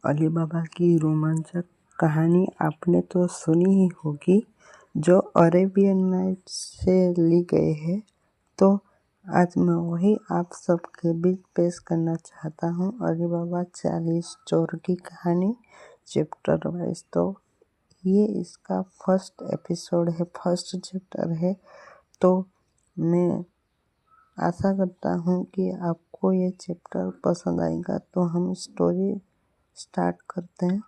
अली बाबा की रोमांचक कहानी आपने तो सुनी ही होगी, जो अरेबियन नाइट्स से ली गई है। तो आज मैं वही आप सबके बीच पेश करना चाहता हूँ, अली बाबा 40 चोर की कहानी चैप्टर वाइज। तो ये इसका फर्स्ट एपिसोड है, फर्स्ट चैप्टर है। तो मैं आशा करता हूँ कि आपको ये चैप्टर पसंद आएगा। तो हम स्टोरी स्टार्ट करते हैं।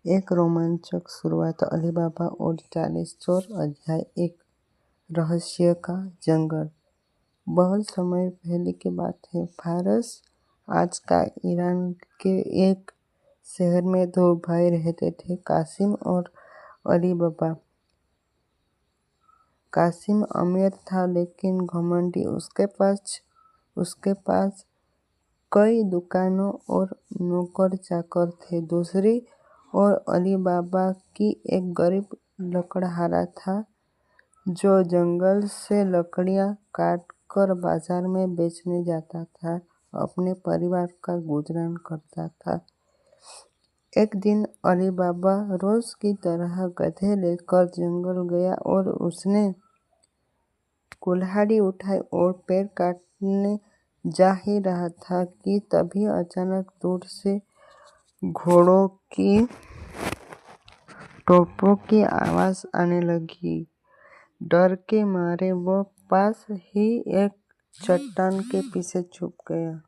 एक रोमांचक शुरुआत। अली बाबा और 40 चोर अध्याय 1। रहस्य का जंगल। बहुत समय पहले की बात है। फारस, आज का ईरान के एक शहर में 2 भाई रहते थे, कासिम और अली बाबा। कासिम अमीर था लेकिन घमंडी। उसके पास कई दुकानों और नौकर चाकर थे। दूसरी ओर अली बाबा की एक गरीब लकड़हारा था, जो जंगल से लकड़ियां काटकर बाजार में बेचने जाता था, अपने परिवार का गुजरान करता था। एक दिन अली बाबा रोज की तरह गधे लेकर जंगल गया और उसने कुल्हाड़ी उठाई और पेड़ काटने जा ही रहा था कि तभी अचानक दूर से घोड़ों की टोपों की आवाज आने लगी। डर के मारे वो पास ही एक चट्टान के पीछे छुप गया।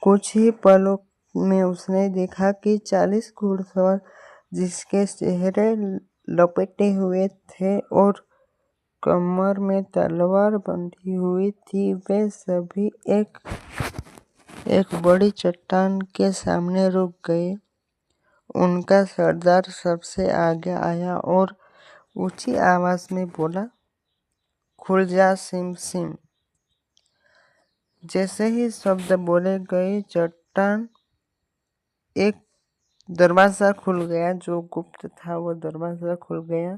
कुछ ही पलों में उसने देखा कि 40 घुड़सवार, जिसके चेहरे लपेटे हुए थे और कमर में तलवार बंधी हुई थी, वे सभी एक बड़ी चट्टान के सामने रुक गए। उनका सरदार सबसे आगे आया और ऊंची आवाज में बोला, खुल जा सिम सिम। जैसे ही शब्द बोले गए, चट्टान एक दरवाजा खुल गया। जो गुप्त था वो दरवाजा खुल गया।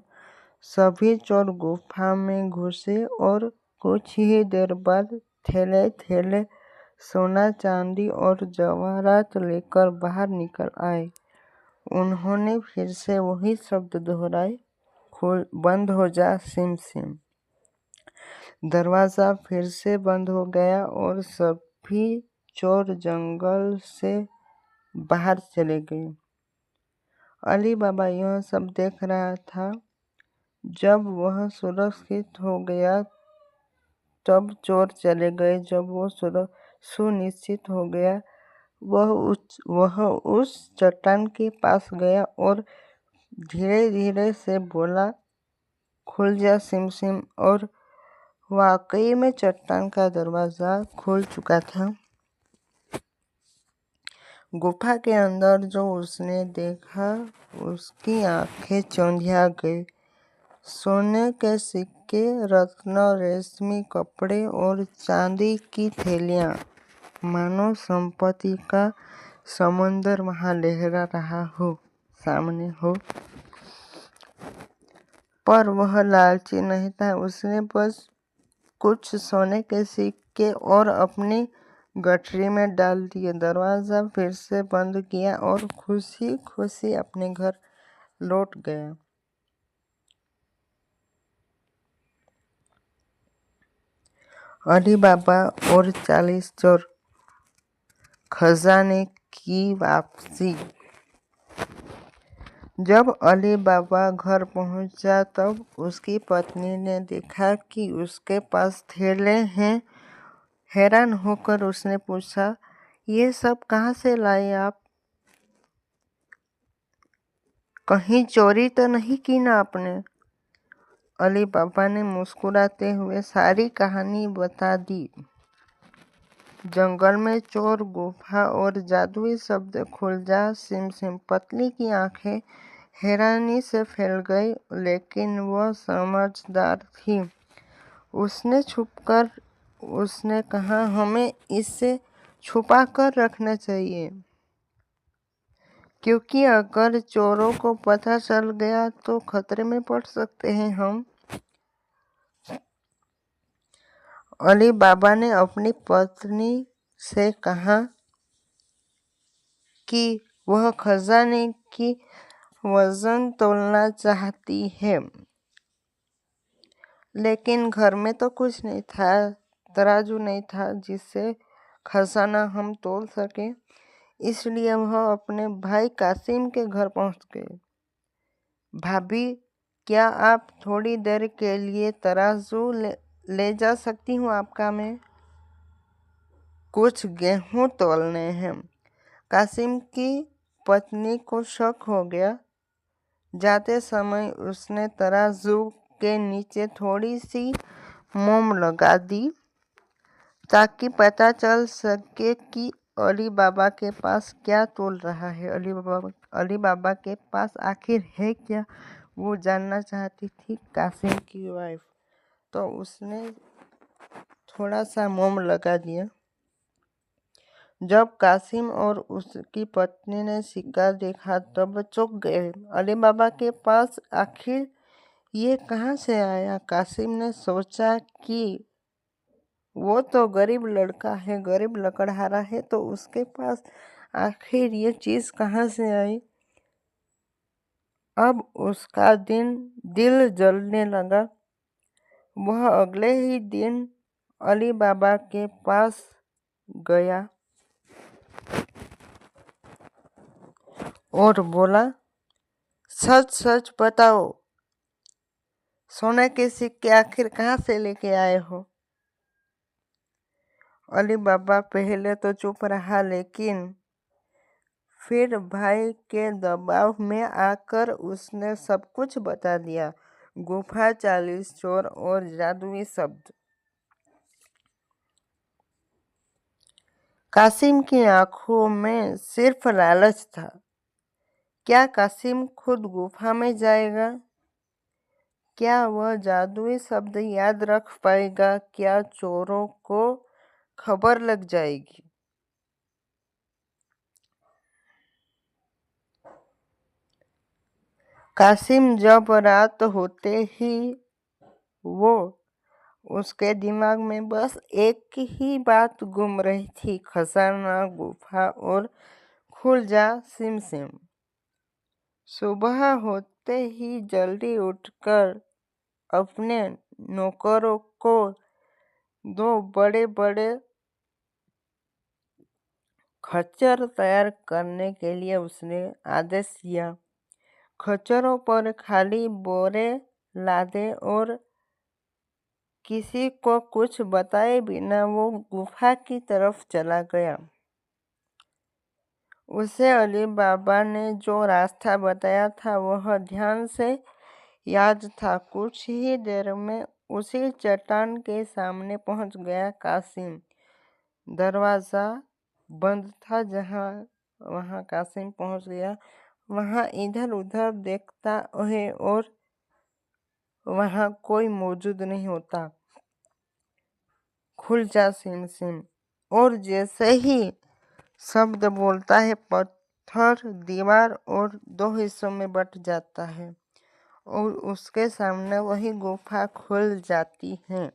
सभी चोर गुफा में घुसे और कुछ ही देर बाद थैले थैले सोना चांदी और जवाहरात लेकर बाहर निकल आए। उन्होंने फिर से वही शब्द दोहराए, बंद हो जा सिम सिम। दरवाजा फिर से बंद हो गया और सभी चोर जंगल से बाहर चले गए। अली बाबा यह सब देख रहा था। जब वह सुरक्षित हो गया तब चोर चले गए। जब वो सुनिश्चित हो गया, वह उस चट्टान के पास गया और धीरे धीरे से बोला, खुल जा सिम सिम। और वाकई में चट्टान का दरवाजा खुल चुका था। गुफा के अंदर जो उसने देखा, उसकी आंखें चौंधिया गई। सोने के सिक्के, रत्न, रेशमी कपड़े और चांदी की थैलियां, मानो संपत्ति का समंदर वहां लहरा रहा हो, सामने हो। पर वह लालची नहीं था। उसने बस कुछ सोने के सिक्के और अपनी गठरी में डाल दिए, दरवाजा फिर से बंद किया और खुशी खुशी अपने घर लौट गया। अली बाबा और 40 चोर। खजाने की वापसी। जब अली बाबा घर पहुंचा तब उसकी पत्नी ने देखा कि उसके पास थैले हैं। हैरान होकर उसने पूछा, ये सब कहाँ से लाए आप? कहीं चोरी तो नहीं की ना आपने? अली बाबा ने मुस्कुराते हुए सारी कहानी बता दी। जंगल में चोर, गुफा और जादुई शब्द, खुल जा सिम सिम। पत्नी की आंखें हैरानी से फैल गई, लेकिन वह समझदार थी। उसने कहा, हमें इसे छुपा कर रखना चाहिए, क्योंकि अगर चोरों को पता चल गया तो खतरे में पड़ सकते हैं हम। अली बाबा ने अपनी पत्नी से कहा कि वह खजाने की वजन तोलना चाहती है, लेकिन घर में तो कुछ नहीं था, तराजू नहीं था जिससे खजाना हम तोल सके। इसलिए वह अपने भाई कासिम के घर पहुंच गए। भाभी, क्या आप थोड़ी देर के लिए तराजू ले जा सकती हूँ आपका? मैं कुछ गेहूं तोलने हैं। कासिम की पत्नी को शक हो गया। जाते समय उसने तराजू के नीचे थोड़ी सी मोम लगा दी ताकि पता चल सके कि अली बाबा के पास क्या तोल रहा है। अली बाबा के पास आखिर है क्या, वो जानना चाहती थी कासिम की वाइफ। तो उसने थोड़ा सा मोम लगा दिया। जब कासिम और उसकी पत्नी ने सिक्का देखा तब चौंक गए। अली बाबा के पास आखिर ये कहाँ से आया? कासिम ने सोचा कि वो तो गरीब लड़का है, गरीब लकड़हारा है, तो उसके पास आखिर ये चीज कहाँ से आई? अब उसका दिल जलने लगा। वह अगले ही दिन अली बाबा के पास गया और बोला, सच सच बताओ, सोने के सिक्के आखिर कहाँ से लेके आए हो? अली बाबा पहले तो चुप रहा, लेकिन फिर भाई के दबाव में आकर उसने सब कुछ बता दिया। गुफा, 40 चोर और जादुई शब्द। कासिम की आंखों में सिर्फ लालच था। क्या कासिम खुद गुफा में जाएगा? क्या वह जादुई शब्द याद रख पाएगा? क्या चोरों को खबर लग जाएगी? कासिम जब रात होते ही वो उसके दिमाग में बस एक ही बात घूम रही थी, खजाना, गुफा और खुल जा सिम सिम। सुबह होते ही जल्दी उठकर अपने नौकरों को 2 बड़े-बड़े खच्चर तैयार करने के लिए उसने आदेश दिया। खच्चरों पर खाली बोरे लादे और किसी को कुछ बताए बिना वो गुफा की तरफ चला गया। उसे अली बाबा ने जो रास्ता बताया था वह ध्यान से याद था। कुछ ही देर में उसी चट्टान के सामने पहुंच गया कासिम। दरवाजा बंद था। वहां कासिम पहुंच गया, वहां इधर उधर देखता है और वहां कोई मौजूद नहीं होता। खुल जा सिम सिम, और जैसे ही शब्द बोलता है पत्थर, दीवार और 2 हिस्सों में बट जाता है और उसके सामने वही गुफा खुल जाती है।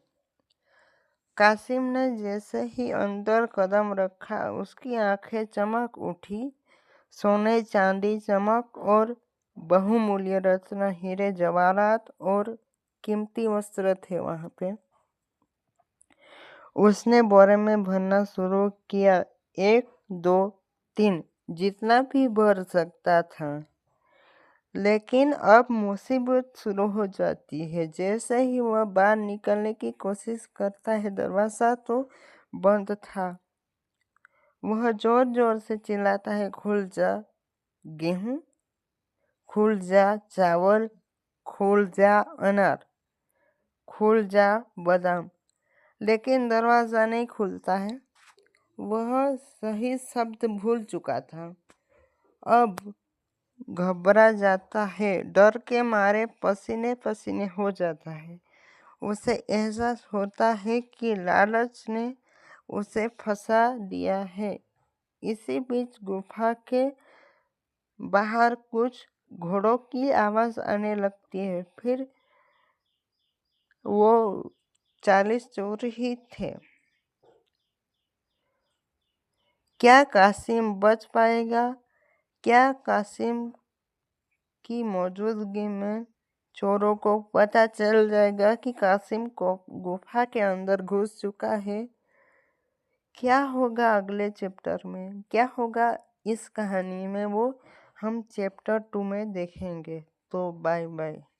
कासिम ने जैसे ही अंदर कदम रखा उसकी आंखें चमक उठी। सोने चांदी चमक और बहुमूल्य रत्न, हीरे जवाहरात और कीमती वस्त्र थे वहां पे। उसने बोरे में भरना शुरू किया, 1 2 3, जितना भी भर सकता था। लेकिन अब मुसीबत शुरू हो जाती है। जैसे ही वह बाहर निकलने की कोशिश करता है दरवाजा तो बंद था। वह जोर जोर से चिल्लाता है, खुल जा गेहूं, खुल जा चावल, खुल जा अनार, खुल जा बादाम, लेकिन दरवाजा नहीं खुलता है। वह सही शब्द भूल चुका था। अब घबरा जाता है, डर के मारे पसीने पसीने हो जाता है। उसे एहसास होता है कि लालच ने उसे फंसा दिया है। इसी बीच गुफा के बाहर कुछ घोड़ों की आवाज आने लगती है। फिर वो 40 चोर ही थे। क्या कासिम बच पाएगा? क्या कासिम की मौजूदगी में चोरों को पता चल जाएगा कि कासिम को गुफा के अंदर घुस चुका है? क्या होगा अगले चैप्टर में, क्या होगा इस कहानी में, वो हम चैप्टर 2 में देखेंगे। तो बाय बाय।